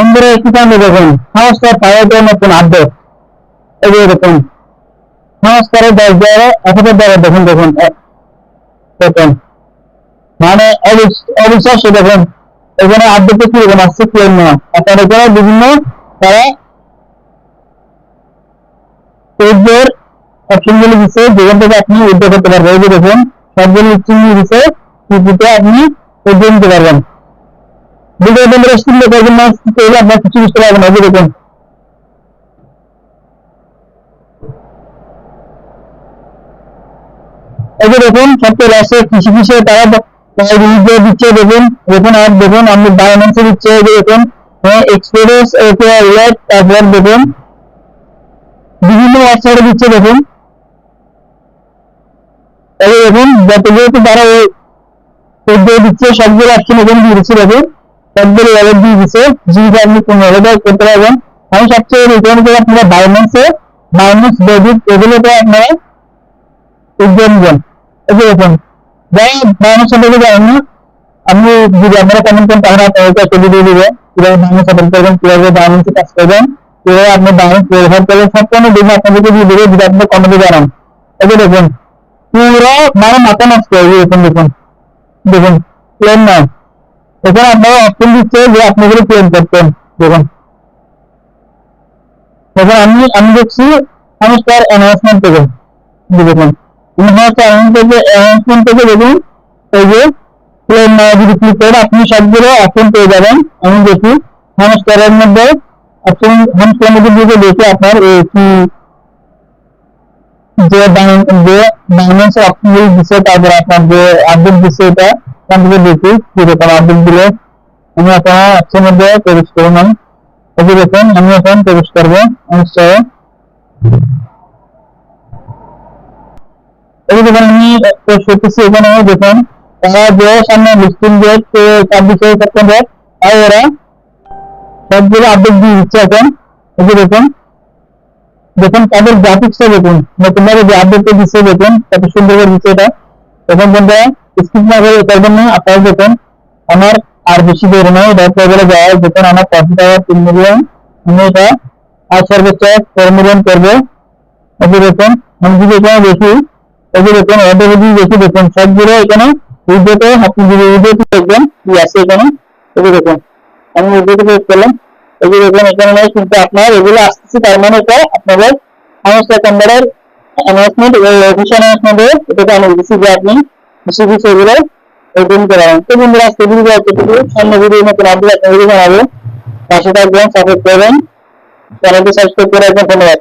বন্ধুরা একটু সামনে দেখুন সংস্কার পাওয়ার নতুন আপডেট। এই যে দেখুন সংস্কারের 10 দ্বারা দেখুন দেখুন দেখুন মানে অবিশ্বাস্য। দেখুন এখানে আপডেটে কি রকম আসছে কি না, আপনার এখানে বিভিন্ন তারা পেজের অপশনগুলি দিচ্ছে যেখান থেকে আপনি উদ্যোগ করতে পারবেন। এই যে দেখুন সবগুলি চিহ্ন দিচ্ছে, চিঠিতে আপনি উদ্যোগ নিতে পারবেন। ভিডিও বন্ধুরা শুনলে করবেন না, তাহলে আপনার কিছু বুঝতে পারবেন না। এই যে দেখুন এই যে দেখুন সবচেয়ে লাস্টে কৃষি বিষয়ে তারা দিচ্ছে। দেখুন দেখুন আর দেখুন আপনি বাইন্যান্সে দিচ্ছে। এই যে দেখুন এক্সপোর্টস রিলেট, তারপর দেখুন বিভিন্ন ওয়েবসাইটে দিচ্ছে। দেখুন এই যে দেখুন যেহেতু তারা দিচ্ছে সবগুলো অপশন এখানে দিয়ে দিচ্ছে। দেখুন সবগুলো ওয়ালেট দিয়ে দিচ্ছে, যেটা আপনি কোন ওয়ালেটে করতে পারবেন। আমি সবচেয়ে রিকমেন্ড করি আপনারা বাইন্যান্স ডেবিট এগুলোতে আপনারা উদ্যোগ নেবেন। এই যে দেখুন যাই বাইন্যান্স সম্পর্কে জানেন না, আমি যদি আপনারা কমেন্ট করেন তাহলে আপনাদেরকে একটা ভিডিও দিব কিভাবে বাইন্যান্স সেটেল করবেন, কিভাবে বাইন্যান্সে কাজ করবেন, কিভাবে আপনি বাইন্যান্স ব্যবহার করবেন, সম্পূর্ণ ভিডিও আপনাদেরকে দিয়ে দেবো, যদি আপনি কমেন্টে জানান। এই যে দেখুন পুরো মানে মাথা নষ্ট হয়ে গেছে। দেখুন দেখুন প্লেন নয়, এখানে আপনারা অপশন দিচ্ছে যে আপনি এগুলো ক্লেম করতেন। দেখুন এখন আমি দেখছি সংস্কার অ্যানাউন্সমেন্ট থেকে। দেখুন অ্যানাউন্সমেন্ট থেকে দেখুন এই যে ক্লেম নাও যদি ক্লিক করেন আপনি সবগুলো অপশন পেয়ে যাবেন। আমি দেখি সংস্কারের মধ্যে অপশন সংস্কারের মধ্যে দিকে দেখি আপনার কি যে বাইন্যান্সের অপশনগুলো দিচ্ছে, তারপর আপনার যে আপডেট দিচ্ছে এটা এখান থেকে দেখি কিরকম আপডেট দিলে। আমি এখন অপশনের মধ্যে প্রবেশ করে নাই। এই যে দেখুন আমি এখন প্রবেশ করবো নিশ্চয়। এই যে দেখুন আমি প্রবেশ করতেছি। এখানে দেখুন তারা যে সামনে লিস্টিং ডেট 24 সেপ্টেম্বর আর ওরা সবগুলো আপডেট দিয়ে দিচ্ছে এখন। এই যে দেখুন দেখুন তাদের গ্রাফিক্সটা দেখুন নতুন ভাবে যে আপডেটটা দিচ্ছে, দেখুন কত সুন্দর করে দিচ্ছে এটা। এখন বন্ধুরা স্কিপ না করে করবেন না, আপনারা দেখুন আমার আর বেশি দেরি নয়, এটা লেভেলে যায়। দেখুন আমার প্রফিট হবে 3 মিলিয়ন, আমি এটা আর সর্বোচ্চ 4 মিলিয়ন করবো। এই যে দেখুন আমি যদি এখানে দেখি, এই যে দেখুন অর্ডার যদি দেখি, দেখুন সবগুলো এখানে উইডোতে আপনি যদি উইডোতে দেখবেন কি আছে এখানে। এই যে দেখুন আমি উইডোতে ক্লিক করলাম। এই যে দেখুন এখানে নয়, কিন্তু আপনার এগুলো আসতেছে, তার মানে এটা আপনাদের সংস্থা কন্ডারের অ্যানাউন্সমেন্ট অফিসিয়াল অ্যানাউন্সমেন্টে এটাকে আমি দিচ্ছি যে আপনি বেশি বেশি এগুলো ওপেন করাবেন। তো বন্ধুরা আজকে ভিডিও এতটুকু, সামনে ভিডিও নতুন আপডেট আপনাদের জানাবো। পাশে থাকবেন, সাপোর্ট করবেন, চ্যানেলটি সাবস্ক্রাইব করে রাখবেন। ধন্যবাদ।